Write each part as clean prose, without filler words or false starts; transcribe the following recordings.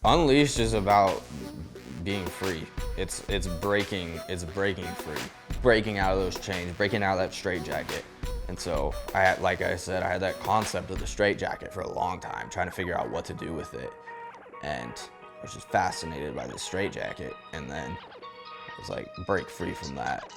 Unleashed is about being free. It's breaking free, breaking out of those chains, breaking out of that straitjacket. And so like I said, I had that concept of the straitjacket for a long time, trying to figure out what to do with it. And I was just fascinated by the straitjacket. And then I was like, break free from that,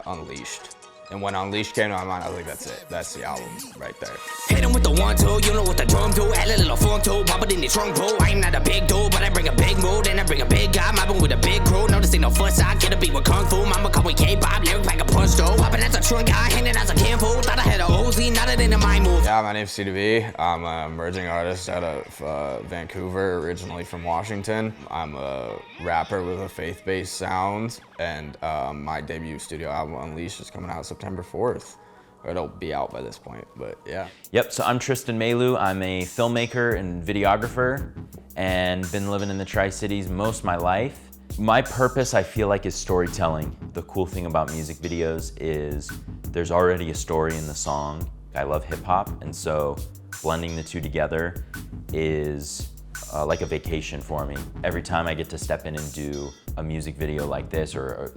Unleashed. And when Unleashed came to my mind, I was like, that's it. That's the album right there. Hit him with the 1-2, you know what the drum do. Add a little funk too, pop it in the trunk pool. I ain't not a big dude, but I bring a big mood. And I bring a big guy, mobbing with a big crew. No, this ain't no fuss, I get a beat with Kung Fu. Mama call me K-pop, lyric pack a punch though. Popping as a trunk guy, handing as a can food. Thought I had a OZ, not it in a mind move. Yeah, my name's C2B. I'm an emerging artist out of Vancouver, originally from Washington. I'm a rapper with a faith-based sound, and my debut studio album, Unleashed, is coming out September 4th. Or it'll be out by this point, but yeah. Yep, so I'm Tristan Melu. I'm a filmmaker and videographer and been living in the Tri-Cities most of my life. My purpose, I feel like, is storytelling. The cool thing about music videos is there's already a story in the song. I love hip hop, and so blending the two together is like a vacation for me. Every time I get to step in and do a music video like this or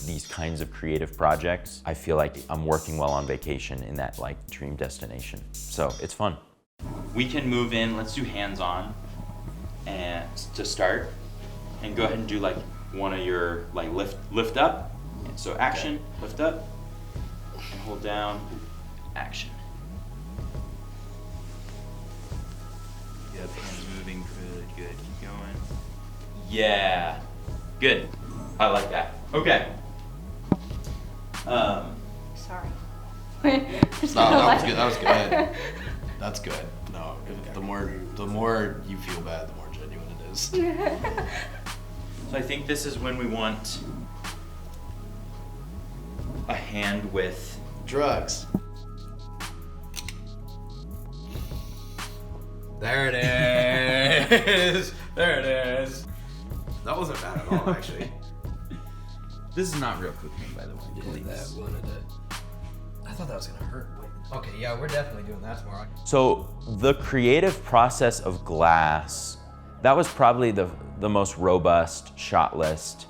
these kinds of creative projects, I feel like I'm working well on vacation in that like dream destination. So it's fun. We can move in, let's do hands-on and to start, and go ahead and do like one of your like lift up. And so action, lift up, and hold down, action. Yep, hands moving, good, keep going. Yeah, good. I like that. Okay. Sorry. That was good. That's good. No, the more you feel bad, the more genuine it is. So I think this is when we want a hand with Drugs. There it is. There it is. That wasn't bad at all, actually. This is not real cooking, by the way. That wanted it. I thought that was gonna hurt. Okay, yeah, we're definitely doing that tomorrow. So the creative process of Glass, that was probably the most robust shot list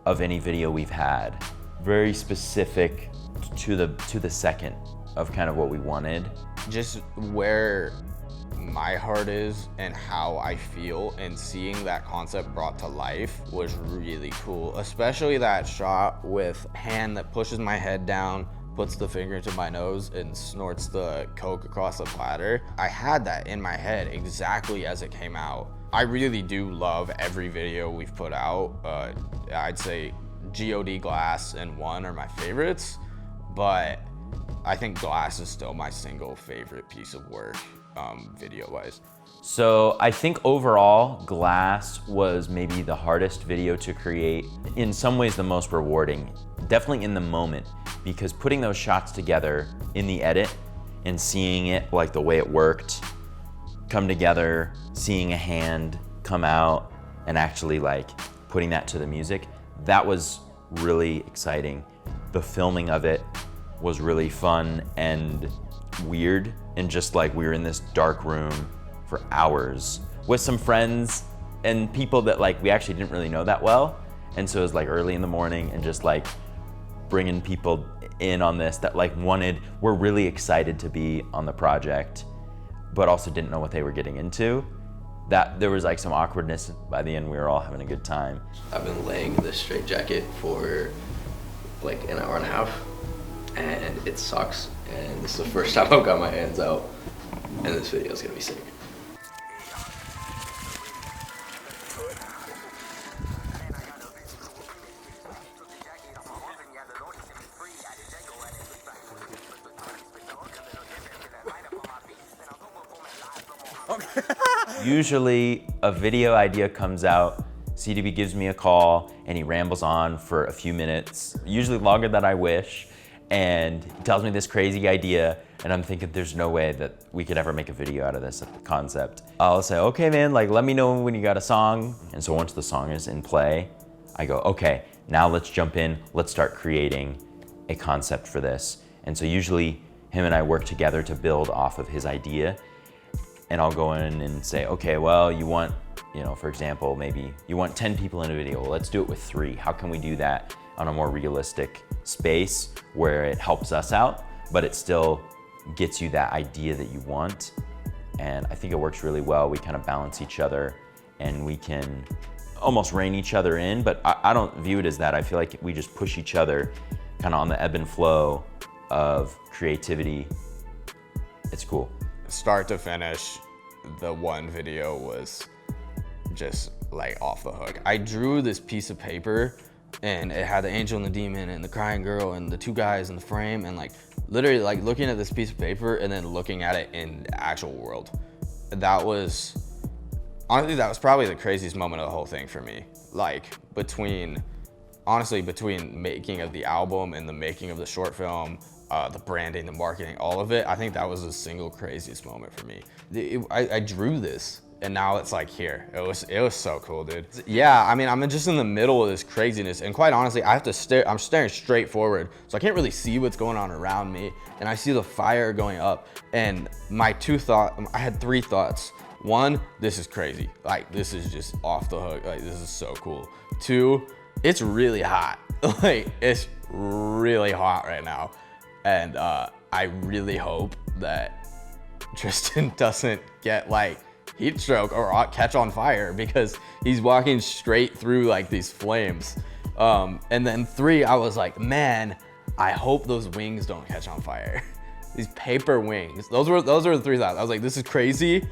of any video we've had. Very specific to the second of kind of what we wanted. Just where my heart is and how I feel, and seeing that concept brought to life was really cool. Especially that shot with hand that pushes my head down, puts the finger to my nose, and snorts the coke across the platter. I had that in my head exactly as it came out. I really do love every video we've put out. I'd say God, Glass, and One are my favorites, but I think Glass is still my single favorite piece of work, video-wise. So I think overall, Glass was maybe the hardest video to create. In some ways, the most rewarding, definitely in the moment, because putting those shots together in the edit and seeing it, like the way it worked, come together, seeing a hand come out and actually like putting that to the music, that was really exciting. The filming of it was really fun and weird, and just like we were in this dark room for hours with some friends and people that like we actually didn't really know that well, and so it was like early in the morning and just like bringing people in on this that like were really excited to be on the project but also didn't know what they were getting into. That there was like some awkwardness. By the end we were all having a good time. I've been laying in this straitjacket for like an hour and a half, and it sucks, and this is the first time I've got my hands out, and this video is gonna be sick. Usually a video idea comes out, C2B gives me a call, and he rambles on for a few minutes, usually longer than I wish, and he tells me this crazy idea, and I'm thinking there's no way that we could ever make a video out of this concept. I'll say, okay man, like let me know when you got a song. And so once the song is in play, I go, okay, now let's jump in, let's start creating a concept for this. And so usually him and I work together to build off of his idea. and I'll go in and say, okay, well, you want, you know, for example, maybe you want 10 people in a video. Well, let's do it with 3. How can we do that on a more realistic space where it helps us out, but it still gets you that idea that you want? And I think it works really well. We kind of balance each other and we can almost rein each other in, but I don't view it as that. I feel like we just push each other kind of on the ebb and flow of creativity. It's cool. Start to finish, the one video was just like off the hook. I drew this piece of paper and it had the angel and the demon and the crying girl and the 2 guys in the frame, and like literally like looking at this piece of paper and then looking at it in the actual world. That was, honestly, that was probably the craziest moment of the whole thing for me. Like honestly, between making of the album and the making of the short film, the branding, the marketing, all of it, I think that was the single craziest moment for me. I drew this and now it's like here. It was so cool, dude. Yeah, I mean, I'm just in the middle of this craziness, and quite honestly, I have to stare. I'm staring straight forward, so I can't really see what's going on around me, and I see the fire going up. And I had 3 thoughts. 1, this is crazy. Like, this is just off the hook. Like, this is so cool. 2, it's really hot. Like, it's really hot right now, and I really hope that Tristan doesn't get like heat stroke or catch on fire, because he's walking straight through like these flames. And then 3, I was like, man, I hope those wings don't catch on fire. These paper wings. Those were the 3 thoughts. I was like, this is crazy.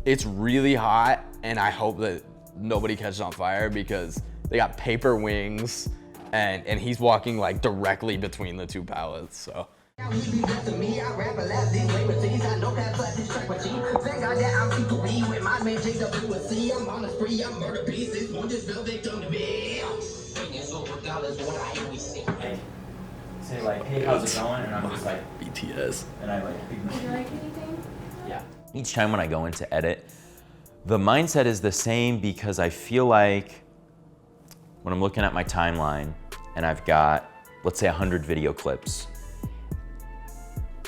It's really hot, and I hope that nobody catches on fire because they got paper wings, and he's walking like directly between the 2 pallets. So. Me, I rap a lot these liberties. I know that but this track with you. Thank God that I'm C2B with my man C2B. I'm on a spree, I'm murder pieces. Won't just feel victim to me. So regardless what I always say. Say like, hey, how's it going? And I'm just like, BTS. and I like, Would you like anything? yeah. Each time when I go in to edit, the mindset is the same, because I feel like when I'm looking at my timeline and I've got, let's say 100 video clips,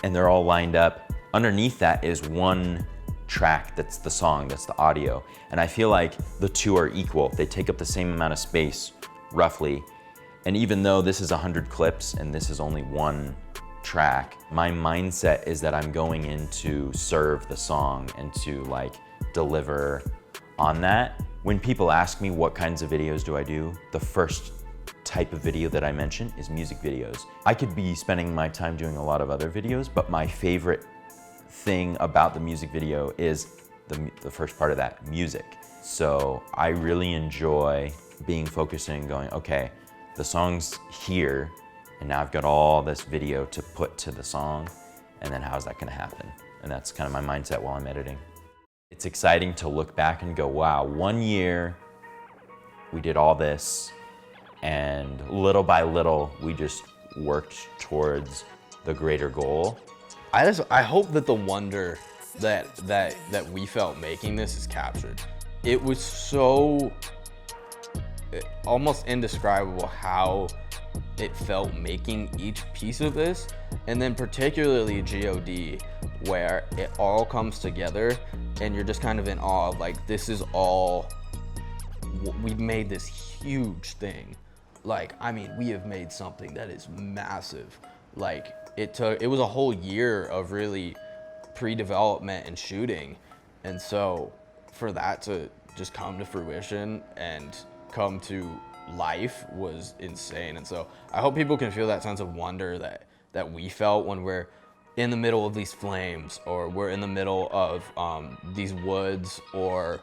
and they're all lined up. Underneath that is 1 track that's the song, that's the audio. And I feel like the 2 are equal. They take up the same amount of space, roughly. And even though this is 100 clips and this is only 1 track, my mindset is that I'm going in to serve the song and to like deliver on that. When people ask me what kinds of videos do I do, the first type of video that I mention is music videos. I could be spending my time doing a lot of other videos, but my favorite thing about the music video is the first part of that, music. So I really enjoy being focused and going, okay, the song's here, and now I've got all this video to put to the song, and then how's that gonna happen? And that's kind of my mindset while I'm editing. It's exciting to look back and go, wow, 1 year, we did all this, and little by little, we just worked towards the greater goal. I hope that the wonder that we felt making this is captured. It was so almost indescribable how it felt making each piece of this, and then particularly GOD, where it all comes together and you're just kind of in awe of like, this is all, we made this huge thing. Like, I mean, we have made something that is massive. Like, it was a whole year of really pre-development and shooting. And so for that to just come to fruition and come to life was insane. And so I hope people can feel that sense of wonder that we felt when we're in the middle of these flames, or we're in the middle of these woods, or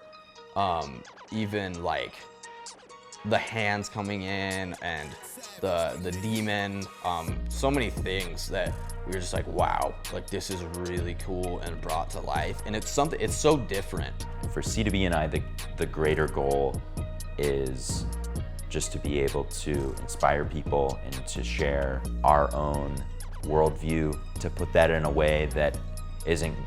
even like the hands coming in and the demon, so many things that we were just like, wow, like this is really cool and brought to life. And it's so different. For C2B and I, the greater goal is just to be able to inspire people and to share our own worldview, to put that in a way that isn't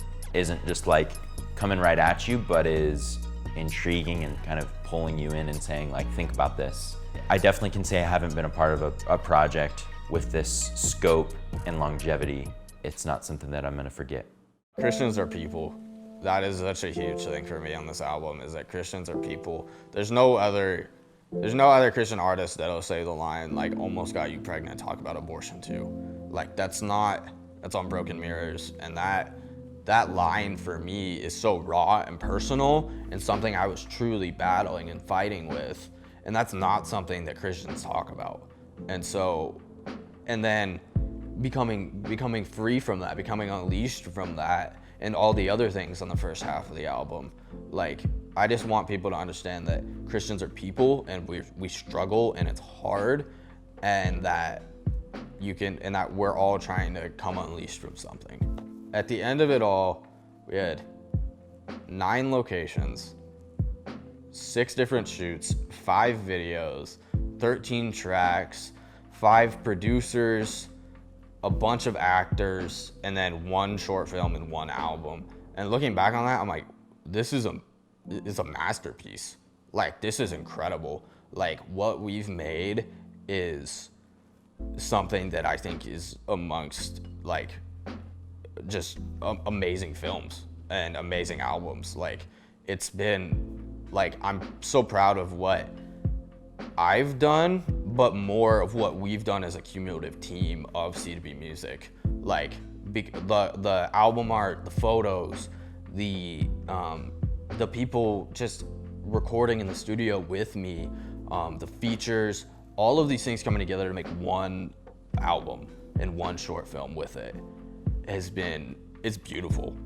just like coming right at you, but is intriguing and kind of pulling you in and saying like, think about this. I definitely can say I haven't been a part of a project with this scope and longevity. It's not something that I'm gonna forget. Christians are people, that is such a huge thing for me on this album, is that Christians are people. There's no other Christian artist that'll say the line like "almost got you pregnant," talk about abortion too. Like that's on Broken Mirrors, and that line for me is so raw and personal and something I was truly battling and fighting with, and that's not something that Christians talk about. And then becoming free from that, becoming unleashed from that, and all the other things on the first half of the album. Like, I just want people to understand that Christians are people, and we struggle, and it's hard, and that we're all trying to come unleashed from something. At the end of it all, we had 9 locations, 6 different shoots, 5 videos, 13 tracks, 5 producers, a bunch of actors, and then 1 short film and 1 album. And looking back on that, I'm like, this is a masterpiece. Like, this is incredible. Like, what we've made is something that I think is amongst, like, just amazing films and amazing albums. Like, it's been, like, I'm so proud of what I've done, but more of what we've done as a cumulative team of C2B Music. Like, the album art, the photos, the people just recording in the studio with me, the features, all of these things coming together to make 1 album and 1 short film with it it's beautiful.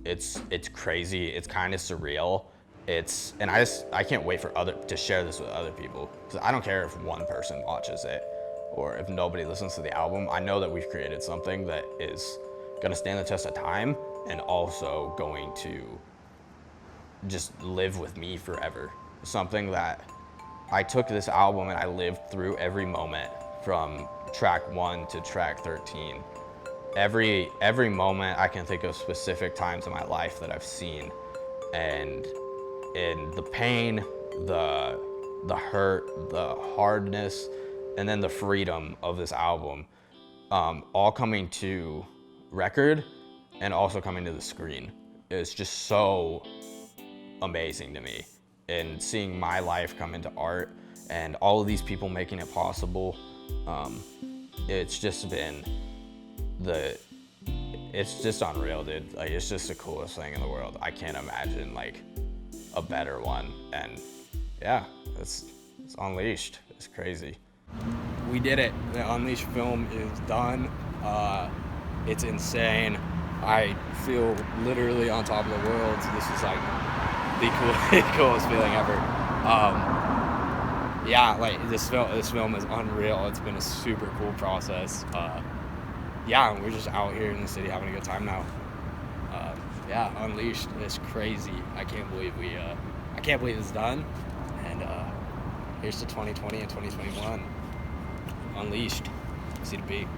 It's crazy. It's kind of surreal. I can't wait to share this with other people, because I don't care if 1 person watches it or if nobody listens to the album. I know that we've created something that is going to stand the test of time and also going to just live with me forever. Something that I took this album and I lived through every moment from track 1 to track 13. Every moment I can think of specific times in my life that I've seen, and in the pain, the hurt, the hardness, and then the freedom of this album, all coming to record and also coming to the screen is just so amazing to me. And seeing my life come into art and all of these people making it possible, it's just been it's just unreal, dude. Like, it's just the coolest thing in the world. I can't imagine like a better one. And yeah, it's Unleashed. It's crazy. We did it. The Unleashed film is done. It's insane. I feel literally on top of the world. This is like the coolest feeling ever. Yeah, like this film is unreal. It's been a super cool process. Yeah, we're just out here in the city having a good time now. Yeah, Unleashed is crazy. I can't believe it's done. And here's to 2020 and 2021. Unleashed, C2B.